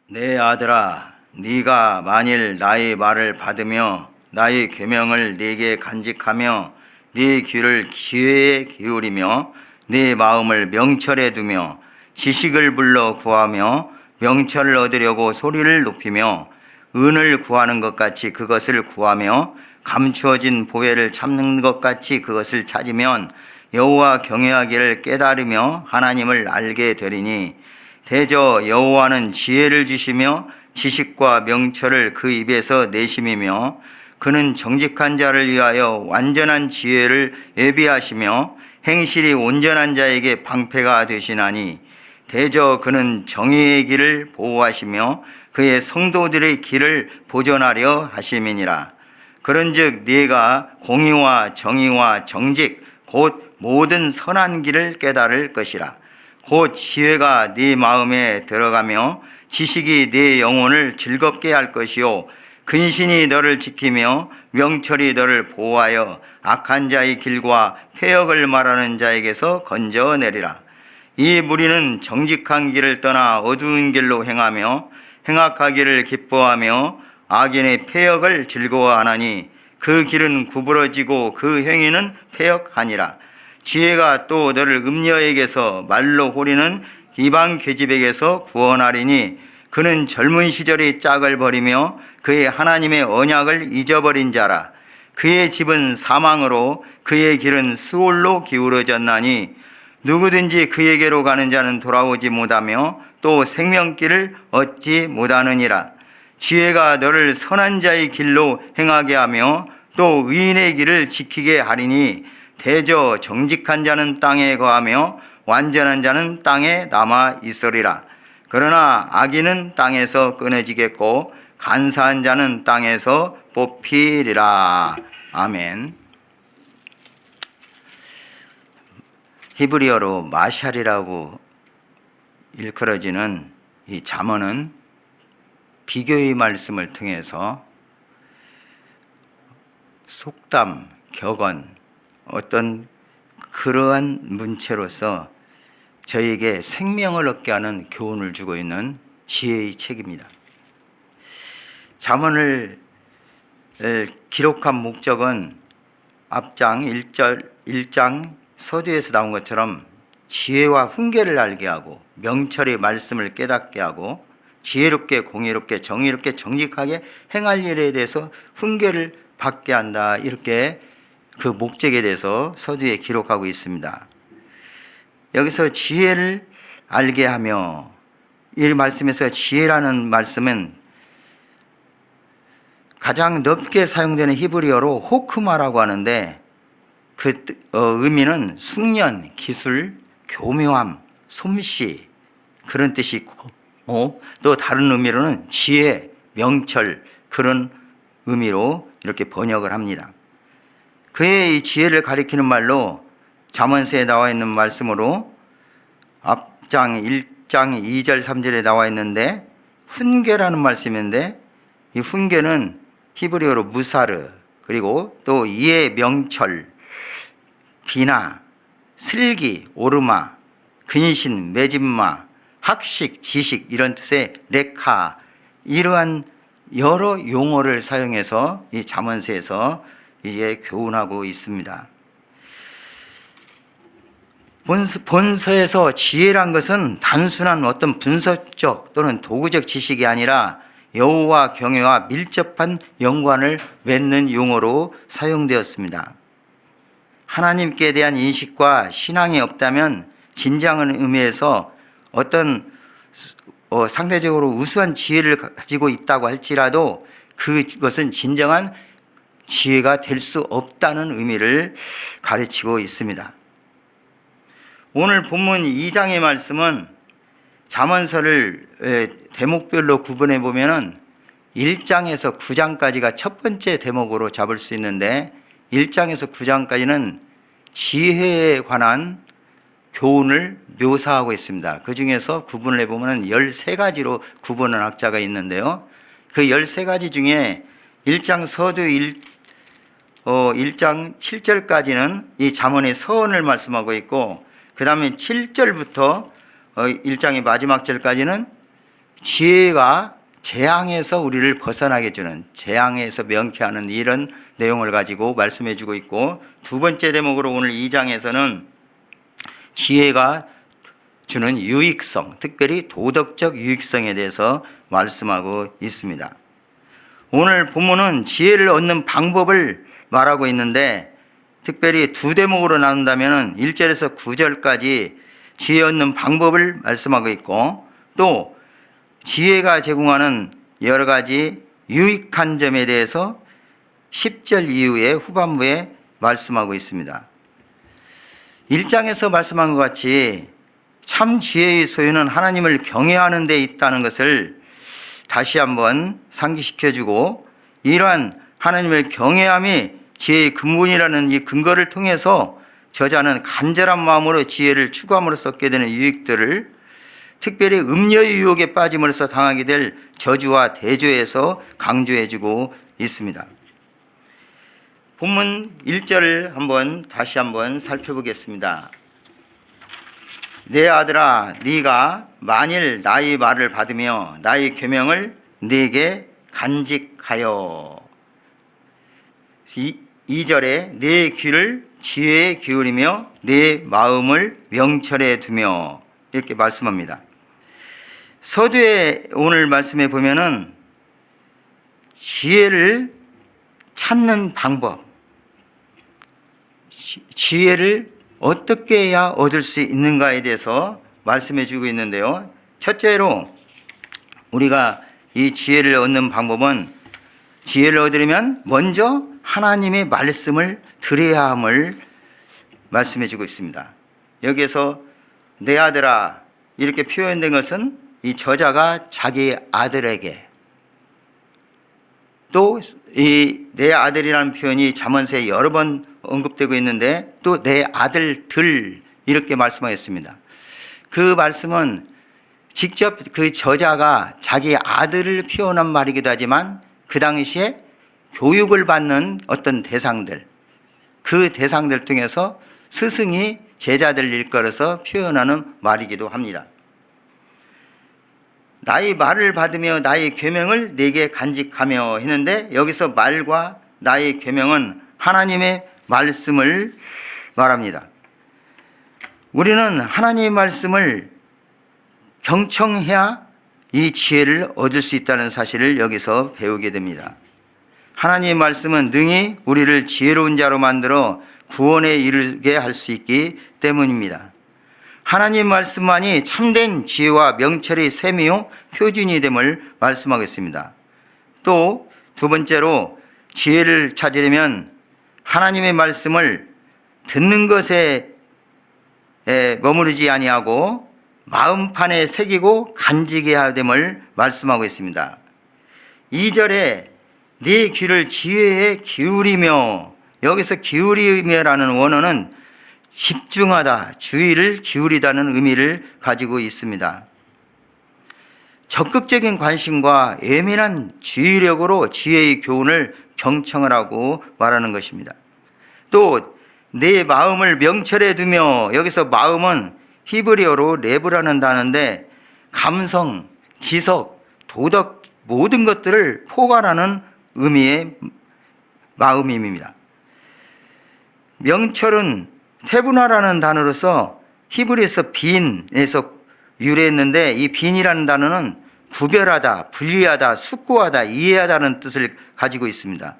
내 아들아, 네가 만일 나의 말을 받으며 나의 계명을 네게 간직하며 네 귀를 기회에 기울이며 네 마음을 명철에 두며 지식을 불러 구하며 명철을 얻으려고 소리를 높이며 은을 구하는 것 같이 그것을 구하며 감추어진 보배를 찾는 것 같이 그것을 찾으면 여호와 경외하기를 깨달으며 하나님을 알게 되리니 대저 여호와는 지혜를 주시며 지식과 명철을 그 입에서 내심이며 그는 정직한 자를 위하여 완전한 지혜를 예비하시며 행실이 온전한 자에게 방패가 되시나니 대저 그는 정의의 길을 보호하시며 그의 성도들의 길을 보존하려 하심이니라. 그런즉 네가 공의와 정의와 정직 곧 모든 선한 길을 깨달을 것이라. 곧 지혜가 네 마음에 들어가며 지식이 네 영혼을 즐겁게 할 것이요 근신이 너를 지키며 명철이 너를 보호하여 악한 자의 길과 패역을 말하는 자에게서 건져내리라. 이 무리는 정직한 길을 떠나 어두운 길로 행하며 행악하기를 기뻐하며 악인의 패역을 즐거워하나니 그 길은 구부러지고 그 행위는 패역하니라. 지혜가 또 너를 음녀에게서 말로 호리는 이방 계집에게서 구원하리니 그는 젊은 시절의 짝을 버리며 그의 하나님의 언약을 잊어버린 자라. 그의 집은 사망으로 그의 길은 스올로 기울어졌나니 누구든지 그에게로 가는 자는 돌아오지 못하며 또 생명길을 얻지 못하느니라. 지혜가 너를 선한 자의 길로 행하게 하며 또 의인의 길을 지키게 하리니 대저 정직한 자는 땅에 거하며 완전한 자는 땅에 남아 있으리라. 그러나 악인은 땅에서 끊어지겠고 간사한 자는 땅에서 뽑히리라. 아멘. 히브리어로 마샬이라고 일컬어지는 이 잠언은 비교의 말씀을 통해서 속담, 격언, 어떤 그러한 문체로서 저에게 생명을 얻게 하는 교훈을 주고 있는 지혜의 책입니다. 잠언을 기록한 목적은 앞장 1장 서두에서 나온 것처럼 지혜와 훈계를 알게 하고 명철의 말씀을 깨닫게 하고 지혜롭게 공의롭게 정의롭게 정직하게 행할 일에 대해서 훈계를 받게 한다. 이렇게 그 목적에 대해서 서두에 기록하고 있습니다. 여기서 지혜를 알게 하며 이 말씀에서 지혜라는 말씀은 가장 넓게 사용되는 히브리어로 호크마라고 하는데 그 의미는 숙련, 기술, 교묘함, 솜씨 그런 뜻이 있고 또 다른 의미로는 지혜, 명철 그런 의미로 이렇게 번역을 합니다. 그의 이 지혜를 가리키는 말로 잠언서에 나와 있는 말씀으로 앞장 1장 2절 3절에 나와 있는데 훈계라는 말씀인데 이 훈계는 히브리어로 무사르 그리고 또 이해 명철 비나 슬기 오르마 근신 매진마 학식 지식 이런 뜻의 레카 이러한 여러 용어를 사용해서 이 잠언서에서 이제 교훈하고 있습니다. 본서에서 지혜란 것은 단순한 어떤 분석적 또는 도구적 지식이 아니라 여호와 경외와 밀접한 연관을 맺는 용어로 사용되었습니다. 하나님께 대한 인식과 신앙이 없다면 진정한 의미에서 어떤 상대적으로 우수한 지혜를 가지고 있다고 할지라도 그것은 진정한 지혜가 될 수 없다는 의미를 가르치고 있습니다. 오늘 본문 2장의 말씀은 잠언서를 대목별로 구분해 보면은 1장에서 9장까지가 첫 번째 대목으로 잡을 수 있는데 1장에서 9장까지는 지혜에 관한 교훈을 묘사하고 있습니다. 그 중에서 구분을 해보면 13가지로 구분한 학자가 있는데요. 그 13가지 중에 1장 서두 1장 7절까지는 이 잠언의 서원을 말씀하고 있고 그 다음에 7절부터 1장의 마지막 절까지는 지혜가 재앙에서 우리를 벗어나게 해주는, 재앙에서 명쾌하는 이런 내용을 가지고 말씀해 주고 있고, 두 번째 대목으로 오늘 2장에서는 지혜가 주는 유익성, 특별히 도덕적 유익성에 대해서 말씀하고 있습니다. 오늘 본문은 지혜를 얻는 방법을 말하고 있는데, 특별히 두 대목으로 나눈다면 1절에서 9절까지 지혜 얻는 방법을 말씀하고 있고, 또 지혜가 제공하는 여러 가지 유익한 점에 대해서 10절 이후에 후반부에 말씀하고 있습니다. 1장에서 말씀한 것 같이 참 지혜의 소유는 하나님을 경외하는 데 있다는 것을 다시 한번 상기시켜주고, 이러한 하나님을 경외함이 지혜의 근본이라는 이 근거를 통해서 저자는 간절한 마음으로 지혜를 추구함으로써 얻게 되는 유익들을, 특별히 음료의 유혹에 빠짐으로써 당하게 될 저주와 대조에서 강조해주고 있습니다. 본문 1절을 다시 한번 살펴보겠습니다. 내 아들아, 네가 만일 나의 말을 받으며 나의 계명을 네게 간직하여. 2절에 내 귀를 지혜에 기울이며 내 마음을 명철에 두며, 이렇게 말씀합니다. 서두에 오늘 말씀에 보면은 지혜를 찾는 방법, 지혜를 어떻게 해야 얻을 수 있는가에 대해서 말씀해 주고 있는데요. 첫째로 우리가 이 지혜를 얻는 방법은, 지혜를 얻으려면 먼저 하나님의 말씀을 들어야 함을 말씀해 주고 있습니다. 여기에서 내 아들아 이렇게 표현된 것은 이 저자가 자기 아들에게, 또 이 내 아들이라는 표현이 잠언서에 여러 번 언급되고 있는데, 또 내 아들들 이렇게 말씀하였습니다. 그 말씀은 직접 그 저자가 자기 아들을 표현한 말이기도 하지만, 그 당시에 교육을 받는 어떤 대상들, 그 대상들 통해서 스승이 제자들을 일컬어서 표현하는 말이기도 합니다. 나의 말을 받으며 나의 계명을 네게 간직하며 했는데, 여기서 말과 나의 계명은 하나님의 말씀을 말합니다. 우리는 하나님의 말씀을 경청해야 이 지혜를 얻을 수 있다는 사실을 여기서 배우게 됩니다. 하나님의 말씀은 능히 우리를 지혜로운 자로 만들어 구원에 이르게 할 수 있기 때문입니다. 하나님 말씀만이 참된 지혜와 명철의 셈이요 표준이 됨을 말씀하겠습니다. 또 두 번째로 지혜를 찾으려면 하나님의 말씀을 듣는 것에 머무르지 아니하고 마음판에 새기고 간직해야 됨을 말씀하고 있습니다. 2절에 네 귀를 지혜에 기울이며, 여기서 기울이며라는 원어는 집중하다, 주의를 기울이다는 의미를 가지고 있습니다. 적극적인 관심과 예민한 주의력으로 지혜의 교훈을 경청을 하고 말하는 것입니다. 또 내 마음을 명철에 두며, 여기서 마음은 히브리어로 레브라는 단어인데 감성, 지석, 도덕 모든 것들을 포괄하는 의미의 마음입니다. 명철은 테브나라는 단어로서 히브리에서 빈에서 유래했는데, 이 빈이라는 단어는 구별하다, 분리하다, 숙고하다, 이해하다는 뜻을 가지고 있습니다.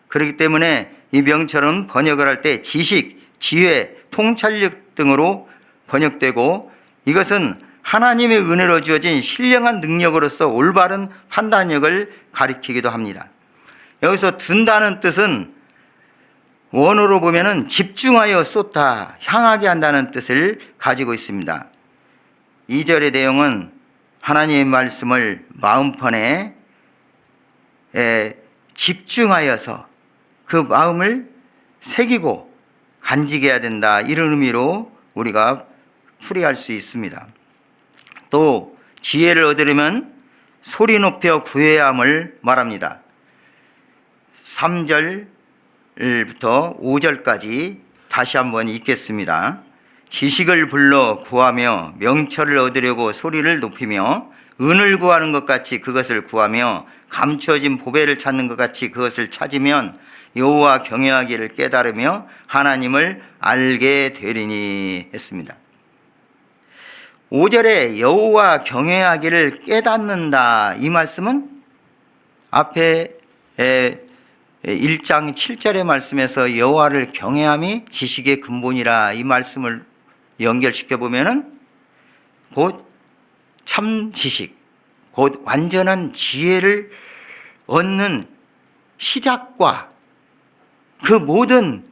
그렇기 때문에 이 명철은 번역을 할 때 지식, 지혜, 통찰력 등으로 번역되고, 이것은 하나님의 은혜로 주어진 신령한 능력으로서 올바른 판단력을 가리키기도 합니다. 여기서 둔다는 뜻은 원어로 보면은 집중하여 쏟다, 향하게 한다는 뜻을 가지고 있습니다. 2절의 내용은 하나님의 말씀을 마음판에 집중하여서 그 마음을 새기고 간직해야 된다, 이런 의미로 우리가 풀이할 수 있습니다. 또 지혜를 얻으려면 소리 높여 구해야 함을 말합니다. 3절부터 5절까지 다시 한번 읽겠습니다. 지식을 불러 구하며 명철을 얻으려고 소리를 높이며 은을 구하는 것 같이 그것을 구하며 감추어진 보배를 찾는 것 같이 그것을 찾으면 여호와 경외하기를 깨달으며 하나님을 알게 되리니 했습니다. 5절에 여호와 경외하기를 깨닫는다, 이 말씀은 앞에 1장 7절의 말씀에서 여호와를 경외함이 지식의 근본이라, 이 말씀을 연결시켜 보면은 곧 참 지식, 곧 완전한 지혜를 얻는 시작과 그 모든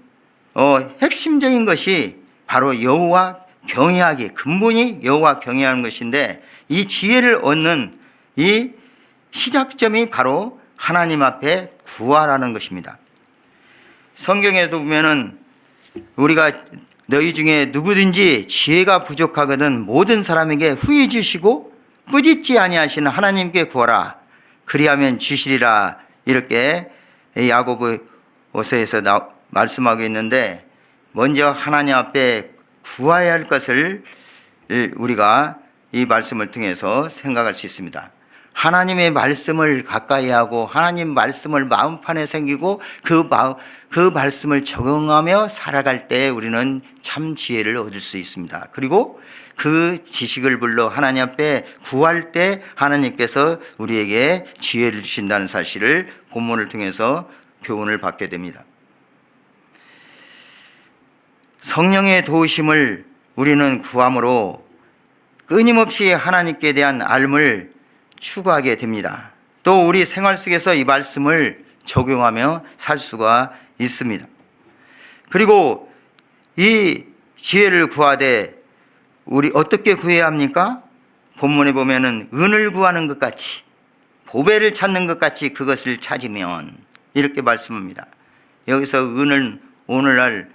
핵심적인 것이 바로 여호와 경외하기, 근본이 여호와 경외하는 것인데, 이 지혜를 얻는 이 시작점이 바로 하나님 앞에 구하라는 것입니다. 성경에도 보면은 우리가 너희 중에 누구든지 지혜가 부족하거든 모든 사람에게 후히 주시고 꾸짖지 아니하시는 하나님께 구하라 그리하면 주시리라, 이렇게 야고보서에서 말씀하고 있는데, 먼저 하나님 앞에 구해야 할 것을 우리가 이 말씀을 통해서 생각할 수 있습니다. 하나님의 말씀을 가까이 하고 하나님 말씀을 마음판에 새기고 그 말씀을 적용하며 살아갈 때 우리는 참 지혜를 얻을 수 있습니다. 그리고 그 지식을 불러 하나님 앞에 구할 때 하나님께서 우리에게 지혜를 주신다는 사실을 본문을 통해서 교훈을 받게 됩니다. 성령의 도우심을 우리는 구함으로 끊임없이 하나님께 대한 알을 추구하게 됩니다. 또 우리 생활 속에서 이 말씀을 적용하며 살 수가 있습니다. 그리고 이 지혜를 구하되 우리 어떻게 구해야 합니까? 본문에 보면은 은을 구하는 것 같이, 보배를 찾는 것 같이 그것을 찾으면, 이렇게 말씀합니다. 여기서 은은 오늘날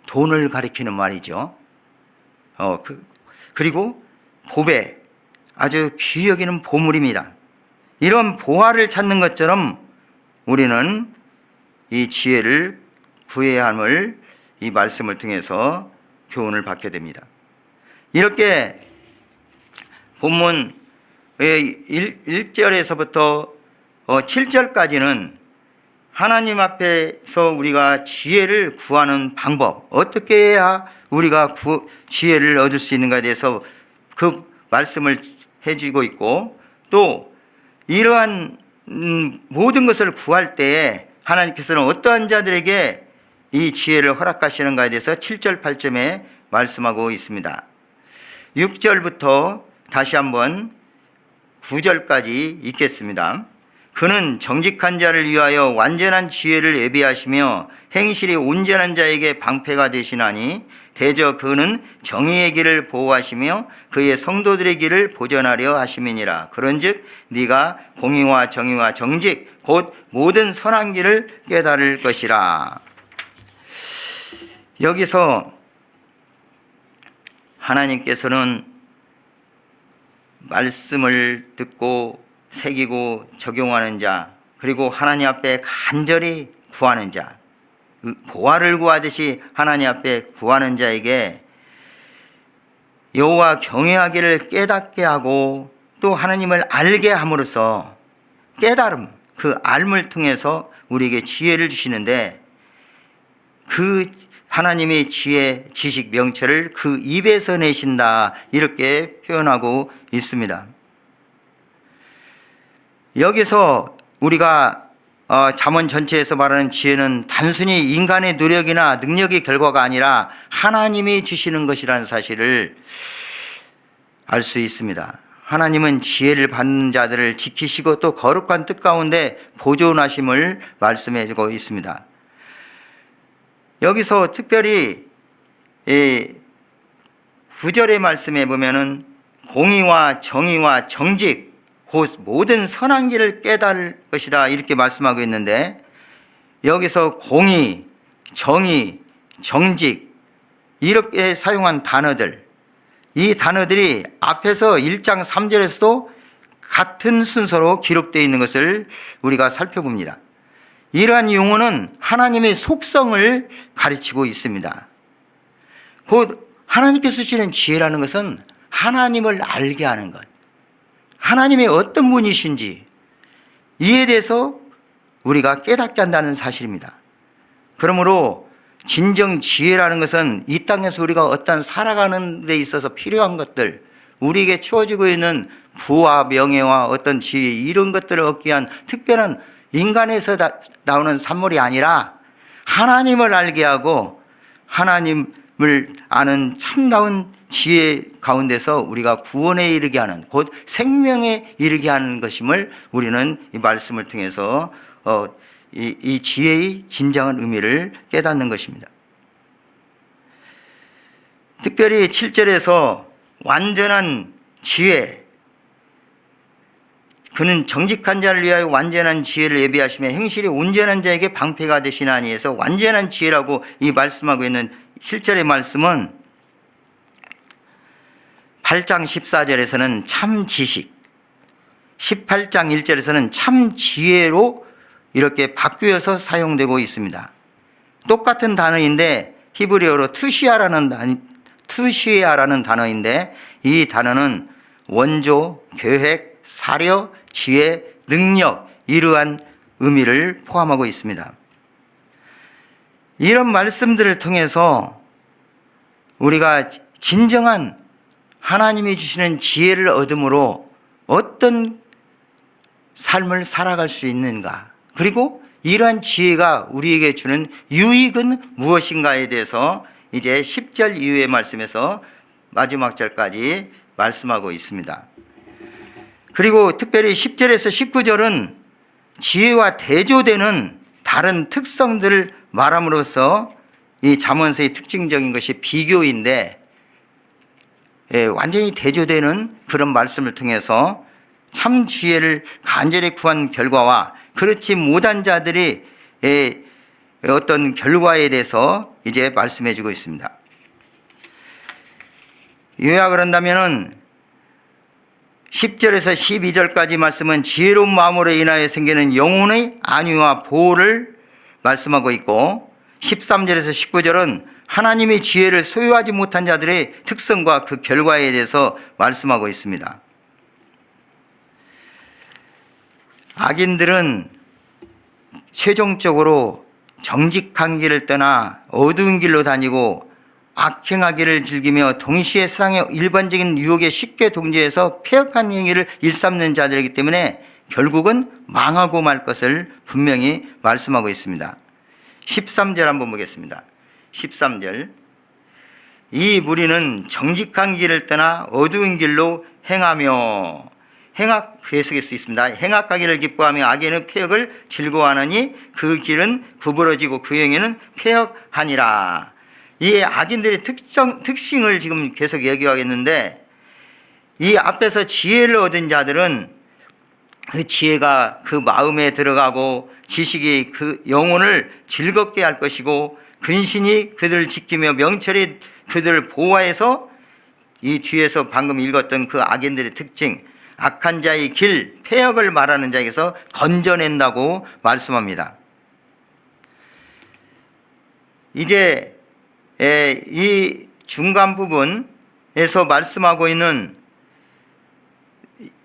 돈을 가리키는 말이죠. 그리고 보배, 아주 귀히 여기는 보물입니다. 이런 보화를 찾는 것처럼 우리는 이 지혜를 구해야 함을 이 말씀을 통해서 교훈을 받게 됩니다. 이렇게 본문 1절에서부터 7절까지는 하나님 앞에서 우리가 지혜를 구하는 방법, 어떻게 해야 우리가 지혜를 얻을 수 있는가에 대해서 그 말씀을 해주고 있고, 또 이러한 모든 것을 구할 때에 하나님께서는 어떠한 자들에게 이 지혜를 허락하시는가에 대해서 7절 8절에 말씀하고 있습니다. 6절부터 다시 한번 9절까지 읽겠습니다. 그는 정직한 자를 위하여 완전한 지혜를 예비하시며 행실이 온전한 자에게 방패가 되시나니 대저 그는 정의의 길을 보호하시며 그의 성도들의 길을 보전하려 하심이니라. 그런즉 네가 공의와 정의와 정직 곧 모든 선한 길을 깨달을 것이라. 여기서 하나님께서는 말씀을 듣고 새기고 적용하는 자, 그리고 하나님 앞에 간절히 구하는 자, 보화를 구하듯이 하나님 앞에 구하는 자에게 여호와 경외하기를 깨닫게 하고 또 하나님을 알게 함으로써 깨달음, 그 알을 통해서 우리에게 지혜를 주시는데, 그 하나님의 지혜, 지식, 명철을 그 입에서 내신다, 이렇게 표현하고 있습니다. 여기서 우리가 잠언 전체에서 말하는 지혜는 단순히 인간의 노력이나 능력의 결과가 아니라 하나님이 주시는 것이라는 사실을 알 수 있습니다. 하나님은 지혜를 받는 자들을 지키시고 또 거룩한 뜻 가운데 보존하심을 말씀해 주고 있습니다. 여기서 특별히 9절의 말씀에 보면은 공의와 정의와 정직 곧 모든 선한 길을 깨달을 것이다, 이렇게 말씀하고 있는데, 여기서 공의, 정의, 정직 이렇게 사용한 단어들, 이 단어들이 앞에서 1장 3절에서도 같은 순서로 기록되어 있는 것을 우리가 살펴봅니다. 이러한 용어는 하나님의 속성을 가르치고 있습니다. 곧 하나님께서 주시는 지혜라는 것은 하나님을 알게 하는 것, 하나님이 어떤 분이신지 이에 대해서 우리가 깨닫게 한다는 사실입니다. 그러므로 진정 지혜라는 것은 이 땅에서 우리가 어떤 살아가는 데 있어서 필요한 것들, 우리에게 채워지고 있는 부와 명예와 어떤 지혜, 이런 것들을 얻기 위한 특별한 인간에서 나오는 산물이 아니라 하나님을 알게 하고 하나님을 아는 참다운 지혜 가운데서 우리가 구원에 이르게 하는, 곧 생명에 이르게 하는 것임을 우리는 이 말씀을 통해서 이 지혜의 진정한 의미를 깨닫는 것입니다. 특별히 7절에서 완전한 지혜, 그는 정직한 자를 위하여 완전한 지혜를 예비하시며 행실이 온전한 자에게 방패가 되시나니 해서 완전한 지혜라고 이 말씀하고 있는 7절의 말씀은 8장 14절에서는 참 지식, 18장 1절에서는 참 지혜로 이렇게 바뀌어서 사용되고 있습니다. 똑같은 단어인데 히브리어로 투시아라는 단어인데 이 단어는 원조, 계획, 사려, 지혜, 능력, 이러한 의미를 포함하고 있습니다. 이런 말씀들을 통해서 우리가 진정한 하나님이 주시는 지혜를 얻음으로 어떤 삶을 살아갈 수 있는가, 그리고 이러한 지혜가 우리에게 주는 유익은 무엇인가에 대해서 이제 10절 이후의 말씀에서 마지막 절까지 말씀하고 있습니다. 그리고 특별히 10절에서 19절은 지혜와 대조되는 다른 특성들을 말함으로써 이 잠언서의 특징적인 것이 비교인데, 완전히 대조되는 그런 말씀을 통해서 참 지혜를 간절히 구한 결과와 그렇지 못한 자들이 어떤 결과에 대해서 이제 말씀해 주고 있습니다. 요약을 한다면은 10절에서 12절까지 말씀은 지혜로운 마음으로 인하여 생기는 영혼의 안위와 보호를 말씀하고 있고, 13절에서 19절은 하나님의 지혜를 소유하지 못한 자들의 특성과 그 결과에 대해서 말씀하고 있습니다. 악인들은 최종적으로 정직한 길을 떠나 어두운 길로 다니고 악행하기를 즐기며 동시에 세상의 일반적인 유혹에 쉽게 동조해서 폐역한 행위를 일삼는 자들이기 때문에 결국은 망하고 말 것을 분명히 말씀하고 있습니다. 13절 한번 보겠습니다. 13절, 이 무리는 정직한 길을 떠나 어두운 길로 행하며, 행악 해석할 수 있습니다. 행악하기를 기뻐하며 악에는 폐역을 즐거워하느니 그 길은 구부러지고 그 행위는 폐역하니라. 이 악인들의 특징을 지금 계속 얘기하겠는데, 이 앞에서 지혜를 얻은 자들은 그 지혜가 그 마음에 들어가고 지식이 그 영혼을 즐겁게 할 것이고 근신이 그들을 지키며 명철이 그들을 보호해서 이 뒤에서 방금 읽었던 그 악인들의 특징, 악한 자의 길, 폐역을 말하는 자에게서 건져낸다고 말씀합니다. 이제 이 중간 부분에서 말씀하고 있는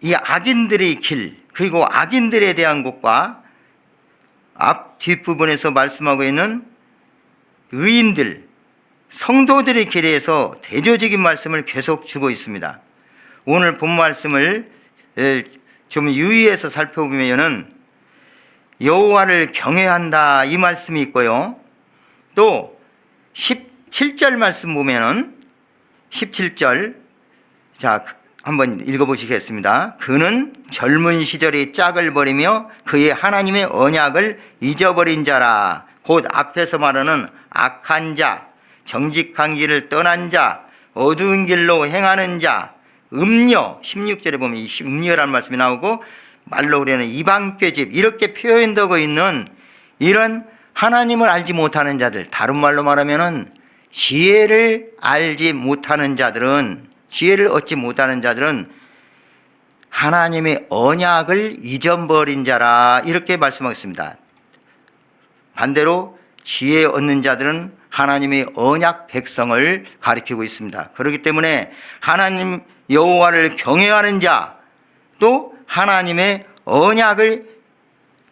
이 악인들의 길, 그리고 악인들에 대한 것과 앞 뒷부분에서 말씀하고 있는 의인들, 성도들의 길에 대해서 대조적인 말씀을 계속 주고 있습니다. 오늘 본 말씀을 좀 유의해서 살펴보면은 여호와를 경외한다 이 말씀이 있고요. 또 17절 말씀 보면은 17절, 자 한번 읽어보시겠습니다. 그는 젊은 시절의 짝을 버리며 그의 하나님의 언약을 잊어버린 자라. 곧 앞에서 말하는 악한 자, 정직한 길을 떠난 자, 어두운 길로 행하는 자, 음녀, 16절에 보면 이 음녀라는 말씀이 나오고 말로 우리는 이방괴집 이렇게 표현되고 있는 이런 하나님을 알지 못하는 자들, 다른 말로 말하면은 지혜를 알지 못하는 자들은, 지혜를 얻지 못하는 자들은 하나님의 언약을 잊어버린 자라 이렇게 말씀하겠습니다. 반대로 지혜 얻는 자들은 하나님의 언약 백성을 가리키고 있습니다. 그렇기 때문에 하나님 여호와를 경외하는 자, 또 하나님의 언약을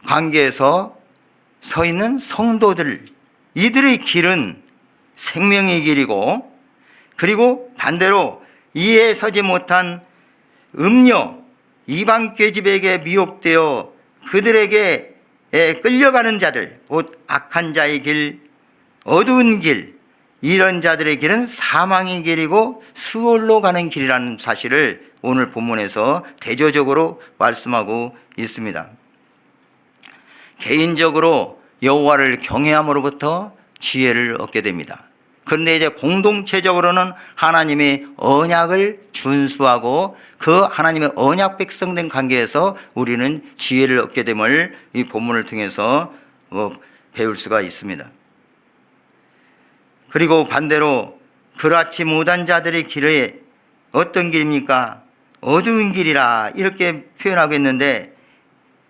관계에서 서 있는 성도들, 이들의 길은 생명의 길이고, 그리고 반대로 이에 서지 못한 음녀, 이방 계집에게 미혹되어 그들에게 끌려가는 자들, 곧 악한 자의 길, 어두운 길, 이런 자들의 길은 사망의 길이고 스올로 가는 길이라는 사실을 오늘 본문에서 대조적으로 말씀하고 있습니다. 개인적으로 여호와를 경외함으로부터 지혜를 얻게 됩니다. 그런데 이제 공동체적으로는 하나님의 언약을 준수하고 그 하나님의 언약 백성된 관계에서 우리는 지혜를 얻게 됨을 이 본문을 통해서 배울 수가 있습니다. 그리고 반대로 그렇지 못한 자들의 길에 어떤 길입니까? 어두운 길이라 이렇게 표현하고 있는데,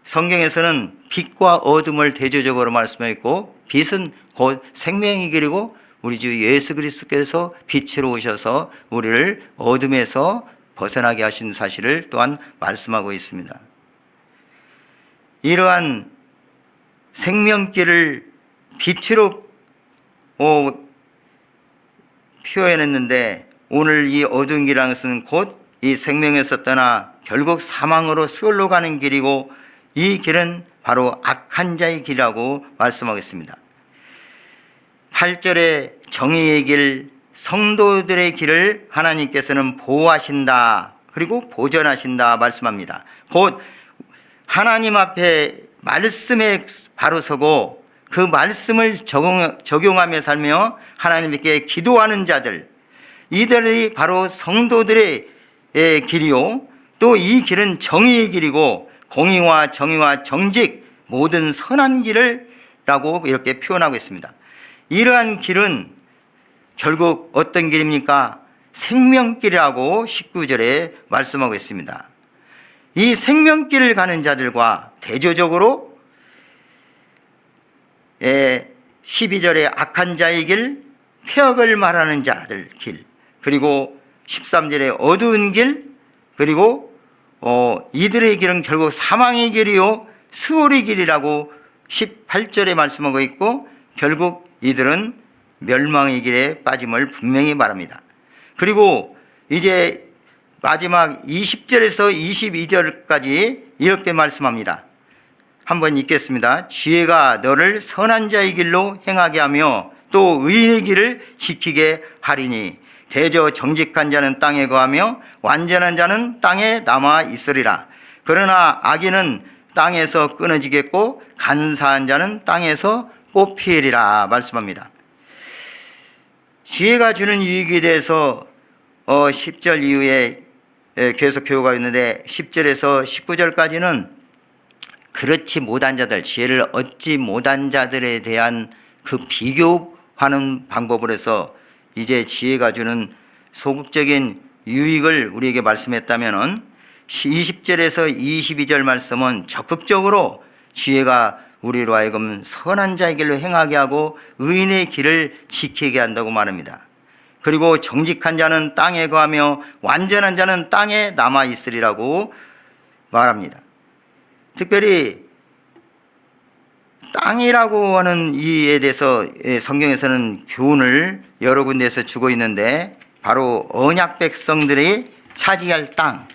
성경에서는 빛과 어둠을 대조적으로 말씀하고, 빛은 곧 생명의 길이고 우리 주 예수 그리스도께서 빛으로 오셔서 우리를 어둠에서 벗어나게 하신 사실을 또한 말씀하고 있습니다. 이러한 생명길을 빛으로 표현했는데, 오늘 이 어두운 길이라는 것은 곧 이 생명에서 떠나 결국 사망으로 스올로 가는 길이고, 이 길은 바로 악한 자의 길이라고 말씀하겠습니다. 8절에 정의의 길, 성도들의 길을 하나님께서는 보호하신다, 그리고 보전하신다 말씀합니다. 곧 하나님 앞에 말씀에 바로 서고 그 말씀을 적용하며 살며 하나님께 기도하는 자들, 이들이 바로 성도들의 길이요, 또 이 길은 정의의 길이고 공의와 정의와 정직, 모든 선한 길을 라고 이렇게 표현하고 있습니다. 이러한 길은 결국 어떤 길입니까? 생명길이라고 19절에 말씀하고 있습니다. 이 생명길을 가는 자들과 대조적으로 12절에 악한 자의 길, 폐역을 말하는 자들 길, 그리고 13절에 어두운 길, 그리고 이들의 길은 결국 사망의 길이요 스올의 길이라고 18절에 말씀하고 있고, 결국 이들은 멸망의 길에 빠짐을 분명히 말합니다. 그리고 이제 마지막 20절에서 22절까지 이렇게 말씀합니다. 한번 읽겠습니다. 지혜가 너를 선한 자의 길로 행하게 하며 또 의인의 길을 지키게 하리니 대저 정직한 자는 땅에 거하며 완전한 자는 땅에 남아 있으리라. 그러나 악인은 땅에서 끊어지겠고 간사한 자는 땅에서 뽑히리라 말씀합니다. 지혜가 주는 유익에 대해서 10절 이후에 계속 교우가 있는데, 10절에서 19절까지는 그렇지 못한 자들, 지혜를 얻지 못한 자들에 대한 그 비교하는 방법을 해서 이제 지혜가 주는 소극적인 유익을 우리에게 말씀했다면은 20절에서 22절 말씀은 적극적으로 지혜가 우리로 하여금 선한 자의 길로 행하게 하고 의인의 길을 지키게 한다고 말합니다. 그리고 정직한 자는 땅에 거하며 완전한 자는 땅에 남아 있으리라고 말합니다. 특별히 땅이라고 하는 이에 대해서 성경에서는 교훈을 여러 군데에서 주고 있는데, 바로 언약 백성들이 차지할 땅,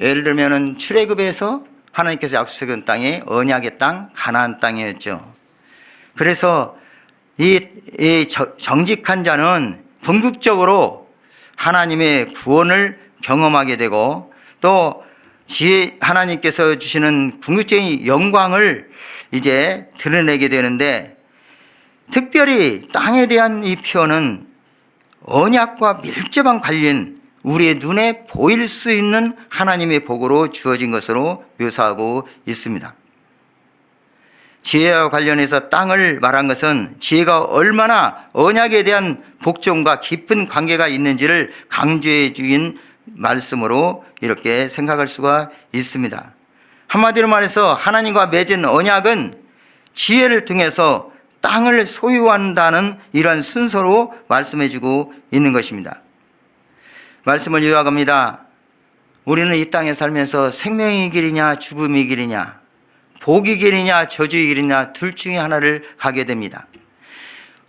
예를 들면 출애굽에서 하나님께서 약속한 땅이 언약의 땅, 가나안 땅이었죠. 그래서 이 정직한 자는 궁극적으로 하나님의 구원을 경험하게 되고, 또 하나님께서 주시는 궁극적인 영광을 이제 드러내게 되는데, 특별히 땅에 대한 이 표현은 언약과 밀접한 관련, 우리의 눈에 보일 수 있는 하나님의 복으로 주어진 것으로 묘사하고 있습니다. 지혜와 관련해서 땅을 말한 것은 지혜가 얼마나 언약에 대한 복종과 깊은 관계가 있는지를 강조해 주긴 말씀으로 이렇게 생각할 수가 있습니다. 한마디로 말해서 하나님과 맺은 언약은 지혜를 통해서 땅을 소유한다는 이런 순서로 말씀해 주고 있는 것입니다. 말씀을 요약합니다. 우리는 이 땅에 살면서 생명의 길이냐 죽음의 길이냐, 복의 길이냐 저주의 길이냐 둘 중에 하나를 가게 됩니다.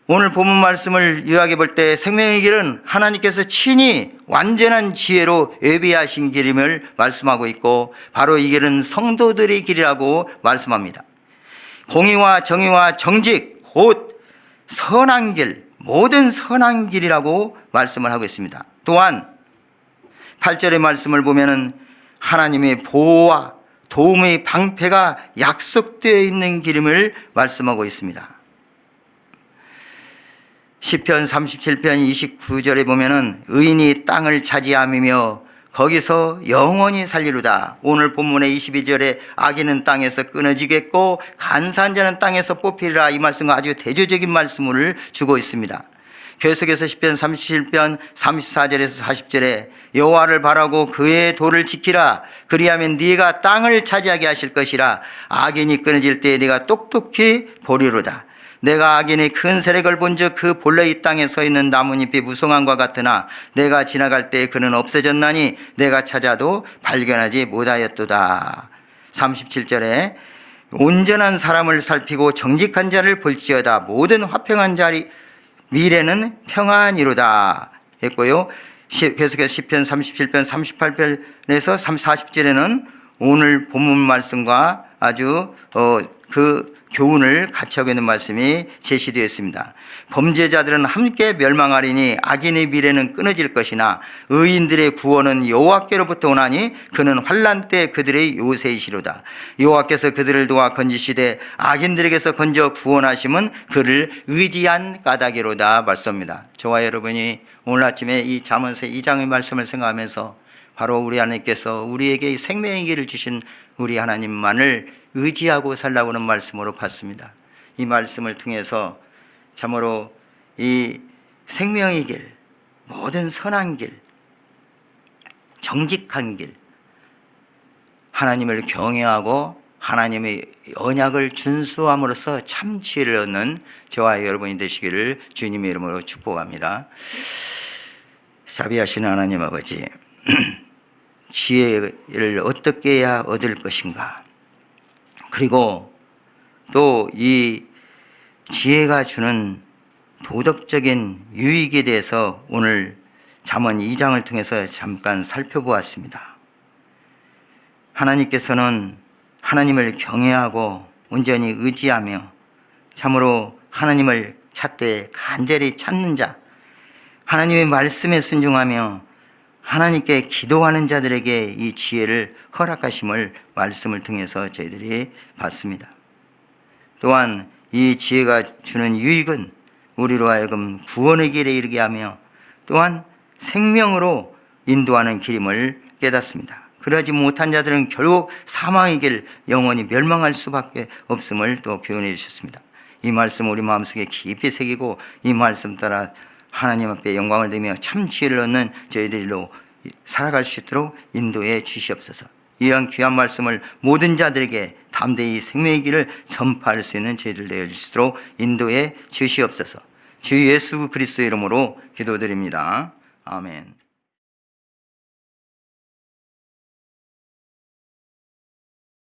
오늘 본문 말씀을 요약해 볼 때 생명의 길은 하나님께서 친히 완전한 지혜로 예비하신 길임을 말씀하고 있고, 바로 이 길은 성도들의 길이라고 말씀합니다. 공의와 정의와 정직 곧 선한 길, 모든 선한 길이라고 말씀을 하고 있습니다. 또한 8절의 말씀을 보면은 하나님의 보호와 도움의 방패가 약속되어 있는 길임을 말씀하고 있습니다. 시편 37편 29절에 보면은 의인이 땅을 차지함이며 거기서 영원히 살리로다. 오늘 본문의 22절에 악인은 땅에서 끊어지겠고 간사한 자는 땅에서 뽑히리라. 이 말씀과 아주 대조적인 말씀을 주고 있습니다. 계속해서 시편 37편 34절에서 40절에 여호와를 바라고 그의 도를 지키라. 그리하면 네가 땅을 차지하게 하실 것이라. 악인이 끊어질 때에 네가 똑똑히 보리로다. 내가 악인의 큰 세력을 본즉 그 본래 이 땅에 서 있는 나뭇잎이 무성함과 같으나 내가 지나갈 때에 그는 없어졌나니 내가 찾아도 발견하지 못하였도다. 37절에 온전한 사람을 살피고 정직한 자를 볼지어다. 모든 화평한 자리 미래는 평안이로다 했고요. 계속해서 시편 37편 38편에서 40절에는 오늘 본문 말씀과 아주 그 교훈을 같이 하고 있는 말씀이 제시되어 있습니다. 범죄자들은 함께 멸망하리니 악인의 미래는 끊어질 것이나 의인들의 구원은 여호와께로부터 오나니 그는 환난 때 그들의 요새이시로다. 여호와께서 그들을 도와 건지시되 악인들에게서 건져 구원하심은 그를 의지한 까닭이로다 말씀합니다. 저와 여러분이 오늘 아침에 이 잠언서 2장의 말씀을 생각하면서 바로 우리 하나님께서 우리에게 생명의 길을 주신 우리 하나님만을 의지하고 살라고 하는 말씀으로 봤습니다. 이 말씀을 통해서 참으로 이 생명의 길, 모든 선한 길, 정직한 길, 하나님을 경외하고 하나님의 언약을 준수함으로써 참 지혜를 얻는 저와 여러분이 되시기를 주님의 이름으로 축복합니다. 자비하시는 하나님 아버지, 지혜를 어떻게 해야 얻을 것인가, 그리고 또 이 지혜가 주는 도덕적인 유익에 대해서 오늘 잠언 2장을 통해서 잠깐 살펴보았습니다. 하나님께서는 하나님을 경외하고 온전히 의지하며 참으로 하나님을 찾되 간절히 찾는 자, 하나님의 말씀에 순종하며 하나님께 기도하는 자들에게 이 지혜를 허락하심을 말씀을 통해서 저희들이 봤습니다. 또한 이 지혜가 주는 유익은 우리로 하여금 구원의 길에 이르게 하며 또한 생명으로 인도하는 길임을 깨닫습니다. 그러지 못한 자들은 결국 사망의 길, 영원히 멸망할 수밖에 없음을 또 교훈해 주셨습니다. 이 말씀 우리 마음속에 깊이 새기고 이 말씀 따라 하나님 앞에 영광을 드리며 참 지혜를 얻는 저희들로 살아갈 수 있도록 인도해 주시옵소서. 이러한 귀한 말씀을 모든 자들에게 담대히 생명의 길을 전파할 수 있는 저희들 되어 주시도록 인도해 주시옵소서. 주 예수 그리스도의 이름으로 기도드립니다. 아멘.